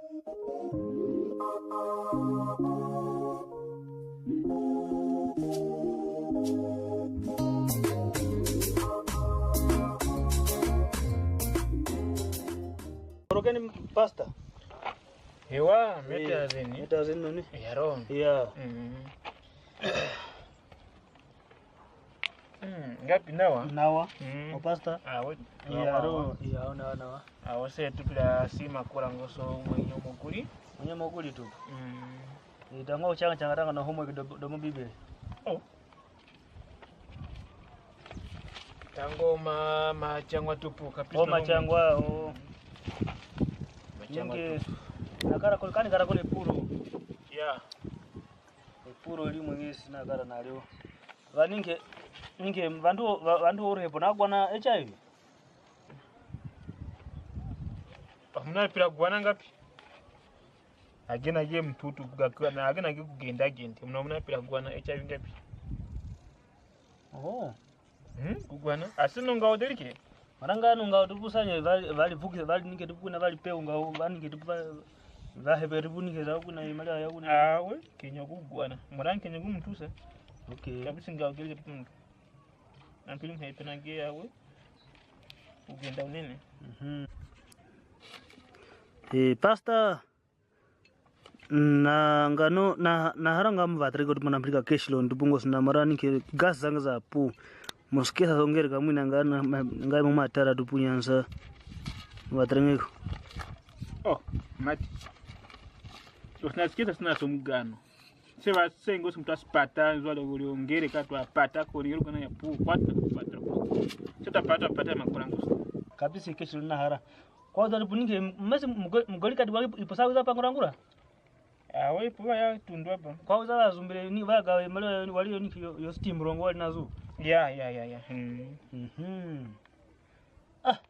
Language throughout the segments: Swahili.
Orogani pasta. Ewa, meta zeni. Meta zeni nani? Yaron. Yeah. Ngapi nawa? Nawa. O pasta. Awe. Yaro, ya nawa. Awe se tupla sima kula ngoso mwenye mokuri. Mwenye mokuri tu. Itango changa tanga na homo domo bibe. Oh. Tango machangwa tupu kabisa. Oh machangwa oh. Machangwa. Nakara kule kara kule puro. Yeah. Puro limu ngisi nakara nalio. Vaninge vandu orepo nagwana HIV. Muna pira gwana ngapi? Agena ye mtutu kugakana agena kugenda gente. Muna pira gwana HIV ngapi? Oh. Kugwana asino ngao delike. Maranga nunga tupusanye vali vuki vali ninge tupuna vali peu ngao vaninge tupa vahe ribunike za kuna imali ya kuna. Awe kenya kugwana. Muranga kenya kumtusa. Okay. Kabisa ngao delike tupundu. Nampili mhaipena ge yawe. Ugenda unene. Pasta na ngano na haranga mvatri ko tupona mplika keshlo ndubungo sina marani ke gas zanga za pu mosikesa kongereka mwina ngana ngai mu matara tupunyansa vatrengeko. Oh mati tunasikiza sina somugano sema sengo simtaspata nzwale uli ngereka tu apata ko ni rugana ya pu kwata kupata sita pata makorango kabisa keshlo na hara kwa dali punike mmesi mgolika diwa iposawi za pangurangura. Awe puwa ya tundu hapa. Kwa uzawa zumbire ni vaga mali walio ni yo steam rongo wali nazo. Yeah.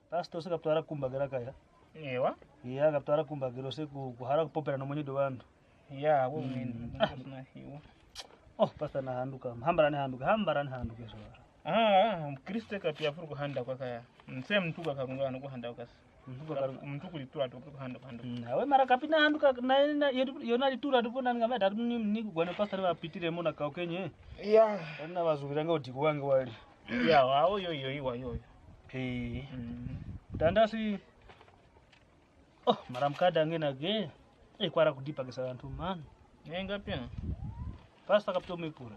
Pasto saka ptara kumbagira kaya. Ewa? Yeah, kaptara kumbagira se kuhara kupopera no monyi do bantu. Yeah, wo mini na hiyo. Oh, pasta na handuka. Hambarani handuka so. Kriste kapia furu kuhanda kwa kaya. Mse mtuka kakungwa no kuhanda kwa. Mtu kulitua tu kuhanda. Nawe mara kapina handuka na yona litura tupona ngameta ni kugwana pasta na pitire mona ka Kenya. Yeah. Na bazubiranga utiku wange wali. Yeah, wao yo. Dandasi. Oh, mara mkada ngena ge. Kwara kudipa kesa bantu man. Nenga pia. Pasta kapito mipura.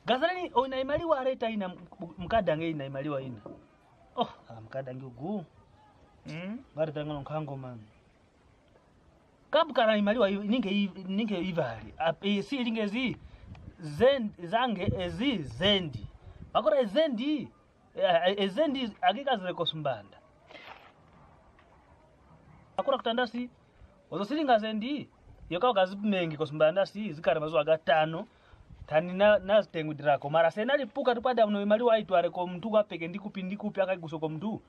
Gazalani oina imaliwa areta ina mkada nge ina imaliwa ina. Oh, mkada nge ugu. Bari tanga nkango man. Kabukara imaliwa ninge ivali. Si lingezi zange zendi. Bakora zendi agika zile kosumbanda. Bakora kutandasi ozo silinga zendi yoka kazimengi kosumbanda si zikare mazo agatano tani na zitengwirako mara senali puka tupada muno imaliwa aitware ko mtu kwapeke ndikupi akaiguso ko mtu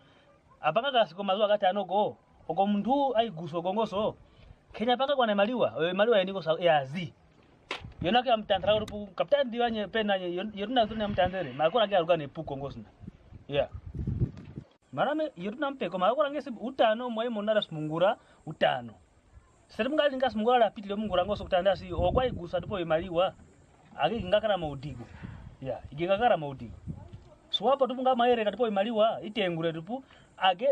apanga kasiko mazo agatano go oko mtu aiguso gongoso Kenya panga kwa imaliwa yaniko yazi yona ke mtandra rupu kaptani diwanye pena yoruna tuna mtandere makora ke alugane puko ngosna yeah marame yoruna mpeko makora ngese utano moyo monara smungura utano serimngali ngasmungura la pitile mungura ngoso kutandasi okwa igusa ndipo imaliwa agi ngakara maudigo yeah igingakara maudigo swapo tupunga maere ndipo imaliwa itengure ndipo age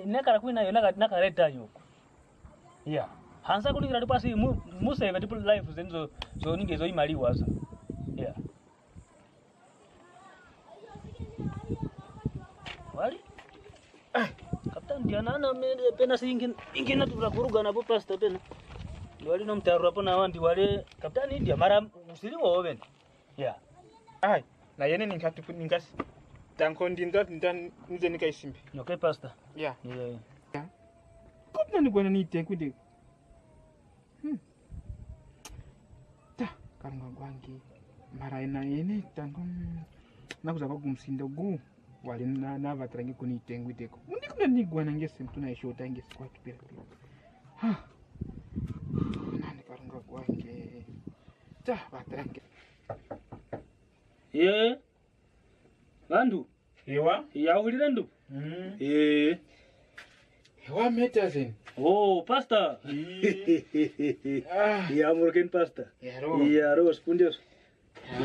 inakara kuina yona nakareta yoko yeah hansa kulingira ndipo asi museve ndipo life zenzo zo ningezo imaliwa sa yeah wali kaptani diana mede pena ingina turakuruga na pasta pena wali no mtaru hapo na wandi wale kaptani ndia mara usiliwo oven yeah ai na yene ningasi tanko ndinda nze nikaisimbe okay pasta yeah kopna ni gwana ni tenkude karunga gwangi mara ina yene tanko nakuza bagumsinda gu wale na vatrangi kuni tenguideko ndikuna ni gwana ngese mtuna ishota ngese kwa kipira nani karunga gwangi vatrangi vandu ewa yaulira ndu Wa metazen. Oh, pasta. Ya Morgan pasta. Ya ro spundios.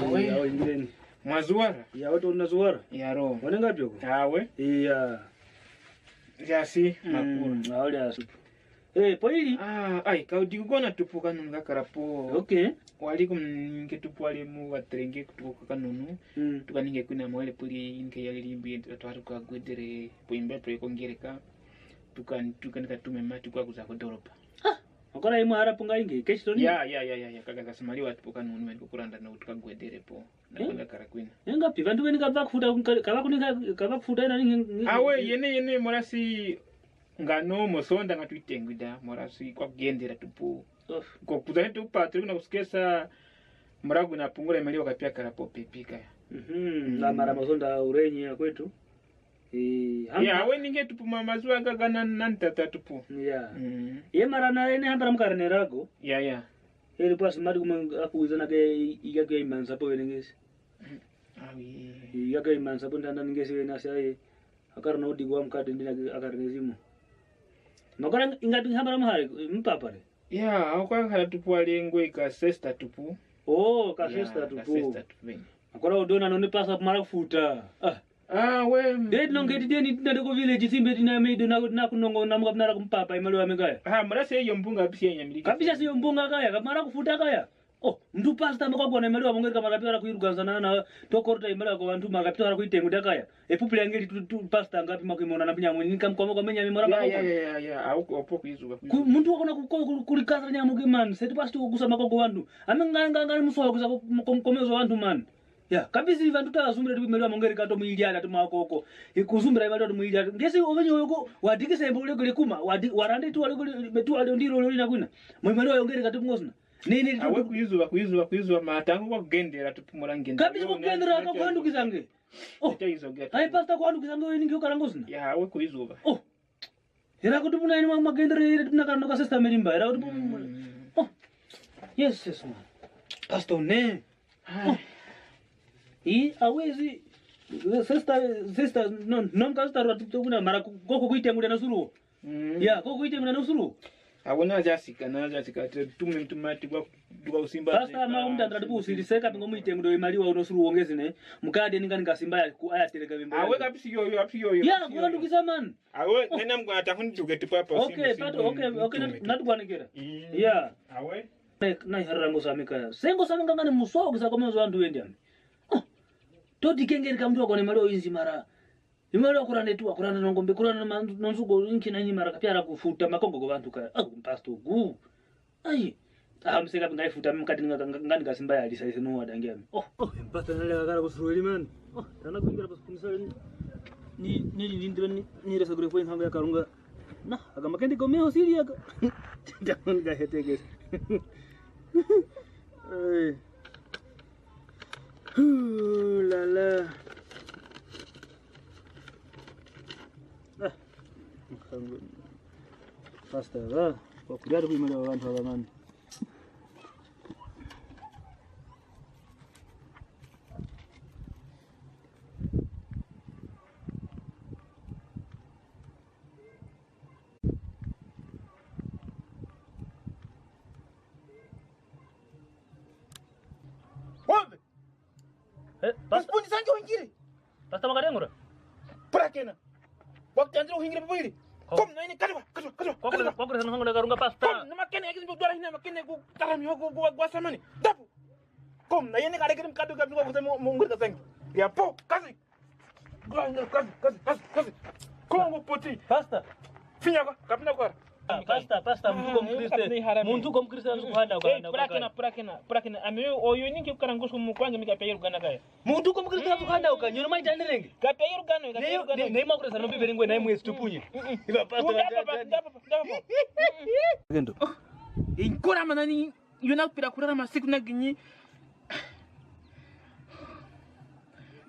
Awe. Ya ingeni. Mazuara. Ya watu unazuara. Ya ro. Wana ngapi huko? Awe. Ya. Jasi makuru. Awali asu. Poili. Ai, kaudi kugona tupuka nunga karapo. Okay. Wali kumninge tupwale mu watrenge kutuka kanunu. Tukaninge kuna mwele puli inke yalimbi twatu kwa gwedere poimba pre kongereka. Tukanika tumema tukwa kuzako doropa. Akora imu harapu ngainge keshitoni? Ya kaka samali watu poka nunu wende kukuranda na tukagwedere po. Na karakwina. Ngapi vantu veni kava kufuta ina ninge. Awe yene morasi ngano mosonda ngatuitengwida morasi kwa kugendera tupu. Kwa kuzani tupa tuli kuna kusikesa muragu na pungula imali wakapia karapo pepika. Na mara mosonda urenyi ya kwetu. Ya we ninge tupu mamazua gaga nantata tupu. Ya. Ye mara na ene hambara mkarane rago. Ya. Heri pasi mari kuma akuwizana ke igage imansa po wenengesi. Awi. Igage imansa po ndanda ningesi wenasi aye. Akarna udigwa mkade ndina akarnezimu. Makora ingati hambara mahari mpapare. Ya, akwa kala tupu walengwe ka sesta tupu. Oh, ka sesta tupu. Ka sesta tupu. Makora udona noni pasa mara futa. We. Date nongeti deni ndako village simbe tina medo na kunongo na mukapnara kumpapa imali wa megaya. Mara yo mbunga bisi nyamilika. Kabisa siyo mbunga kaya, kamara kufuta kaya. Oh, mtu pasta makagona imali wa mongereka makapira kuiruganzana na tokorta imali kwa bantu makapira kuitenguda kaya. Epupule angeli tu pasta ngapi makimona na pinya mweni kamkoma kwa menya mimora makoko. Ya, auko kuizuka. Muntu wakona kulikaza nyamuke man, seti pasta kugusa makoko wandu. Amenganga muso kugusa komezo wandu man. Ya, kabisa vantu tazumira tu imali wa mongereka to muiliana tu makoko. Ikuzumira imali wa muiliana. Ngesi ovenyo yoko wadikise mbole kule kuma, warande tu wale betu wale ndiro loli na kwina. Imali wa mongereka tu ngosna. Nini awe kuizuwa matangu kwa kugendera tupumura ngenda. Kabisa kugendera kwa kwandu kizange. Ai pasta kwandu kizange wewe ningi ukarangosna. Ya, awe kuizuwa. Era kutupuna ini magendera ile tunakaranga kwa sister melimba. Era kutupuna. Yes man. Pasta ne. Awezi sister no mkastar watupuna mara koko kuitenguda na suru. Ya, koko kuitenguda na suru. Awona jasika tume mtumati kwa usimba. Pasta maumda ndadibu usiliseka pingo muitengudo imaliwa unosuru uongezi ne. Mukade ninga ngasimba aya tereka bimbo. Awe kapisi yo. Ya, kwa ndukisa man. Awe nena mkwa atakundi tugetu papa usimba. Okay, natukuanekera. Ya. Awe. Na harango samika. Sengo samika ngane muso kisa komezo wandu wendi ami. Toti kengereka mtu akone malio inzi mara. Imalo kurane tu akurana ngombe kurana nonzugo inki na nyimara kapya kufuta makongo kwa bantu ka pasto gu ai amseka ngaifuta mkati ngani kasimba ya alisa isino wadangia pasta nale kala kusueli man tana kuingira paspunisa ni ndira ni resa gure foi hanga karunga na agama kendi komeo siria ka jamon ga hetege la pasta va kwa kudari kuimaliwa wantu wa zamani. Wombe. Pasta Pundi sanjo wingire. Pasta makarengura. Prakena. Wakati andro wingire bwili. Kom na ini kadwa. Kwa sana hangu karunga pasta. Kom na makene yakini bidwara hina makene ku tarami ho gwa samani. Dapu. Kom na yene kale kirim kadu kabni kwa mungur ka sangi. Ya po kazi. Kazi. Kongo poti. Pasta. Finya kwa kapna kwa. Pasta muntu kom Kristen kuhanda kwa. Prakena ame oyo ninki ukarangusho mukwanga mikapeyeru kana kaya. Muntu kom Kristen kuhanda kwa nyoro mai tanderenge. Kapeyeru gano. Nei makuresa no biberengwe nai mwezi tupunye. Iba pasta. Ndapo. Gendo. Inkora manani yona kupira kurara masiku na ginyi.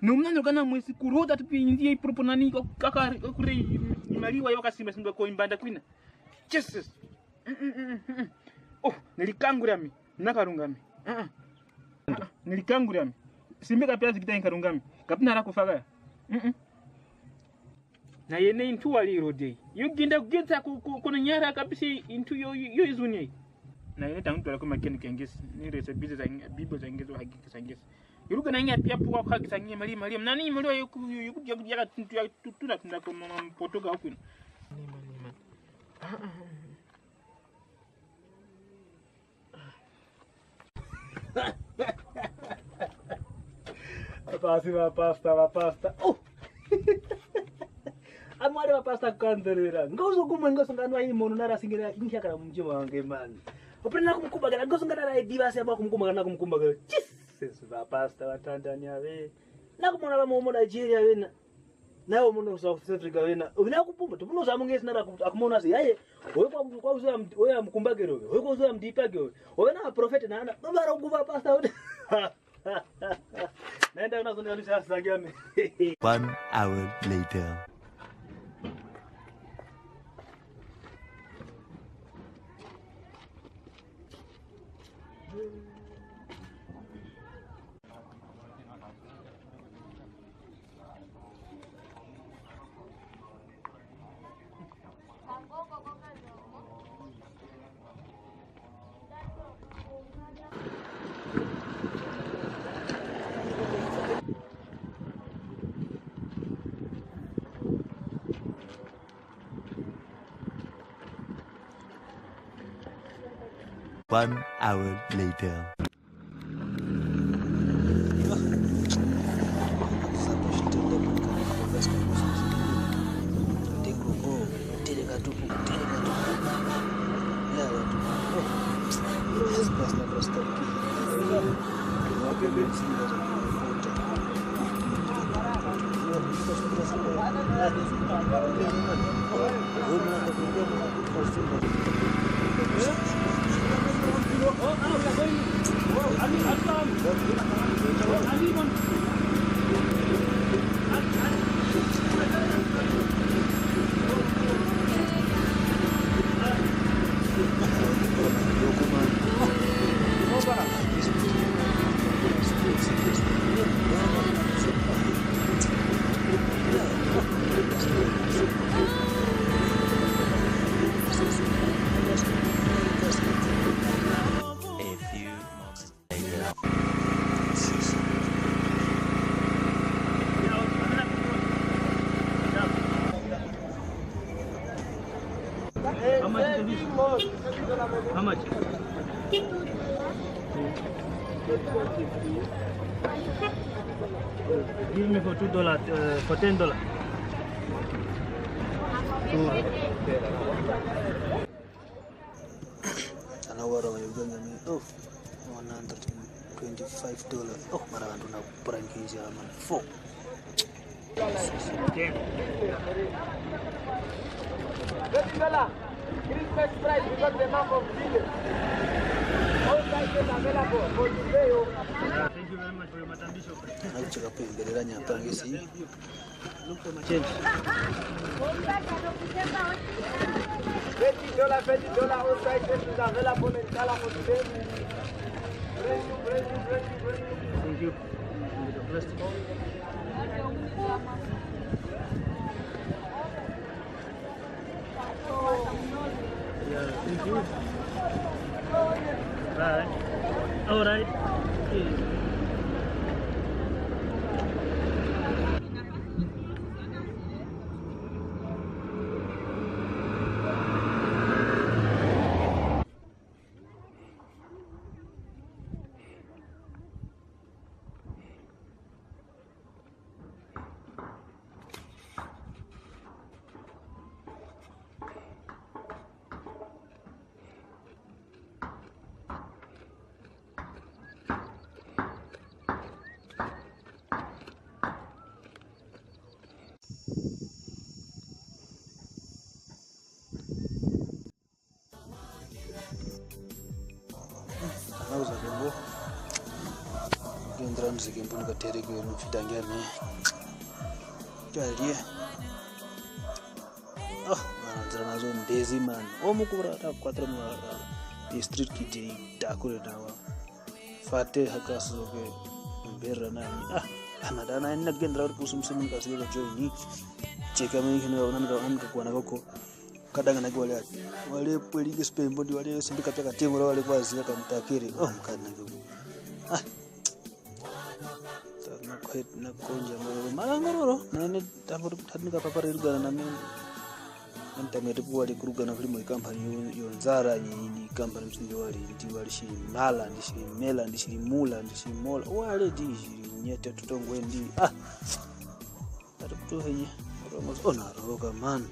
Numna gana mwezi kuroda tupinzie proponani kaka kure imaliwa yoka simba simba ko imbanda kwina. Jesus. Nilikangurami nakarungami. Nilikangurami. Simbe kapya zikita inkarungami. Kapina ra kufaga. Na yene intu waliro dei. Yuginda kugenza kuna nyara kabisa intu yo izuni. Na yene tangu la kuma keni kengesi. Ni rese bize za bibo za ngezo hakika za ngesi. Yuruka na ngapi hapo kwa hakika za mali. Nani mali yukuja tuntu ya tutuna tunda kwa mpotoka huko. Pasta. Oh. Amwari pasta kanderera. Ngozo kumwe ngozo nganwa imono nara singira inkia kana mjima wange man. Opena kumkumbagala ngozo ngana divasi aba kumkumbagala. Jesus pasta wa Tanzania we. Nakumona ba mu Nigeria wena. Nawo muno South Africa wena. Ubina kupumba tubuno zamungezi nara akumona si yaye. Wewe kwa uzoya wewe mkumbagero wewe. Wewe kwa uzoya mdipage wewe. Wewe na prophet na ana. Baba nguva pasta wewe. Nenda unazonialisha sangiame. 1 hour later. One hour later. How much? Give me for $2, for $10. $125. Oh, marang na pranking siya man. 4. Okay. Christmas price because the month of July. All prices available for today. Thank you very much for your matandisho. Nakucheka pia mbele nyapanga si. Look for my change. $20, all prices is available in color for today. Thank you. Yeah, thank you. Right. All right. Okay. Nauza kembo. Gendra mzikembo nikatere kwa mfitangia me. Jalie. Oh, manzara nazo ndezi man. Omukura ta 4 mwa. District kiti takure dawa. Fate hakasoge mbera nani. Amadana ina gendra kusumsimu kasira joini. cheka mimi nanga kuona koko kadanga nake wale pwelike spembo ndi wale simbika pya katengo wale kwazi akamtakiri mkana nake na konja marangororo nane tambo tanika papara irugana na mimi ntamete kuwali kurugana kuli mu company yonzara ni company msindi wali ndi wali shi mala ndi shi mela ndi shi mula ndi shi mola wale ndi nyete tutongwe ndi atakutoheye roka man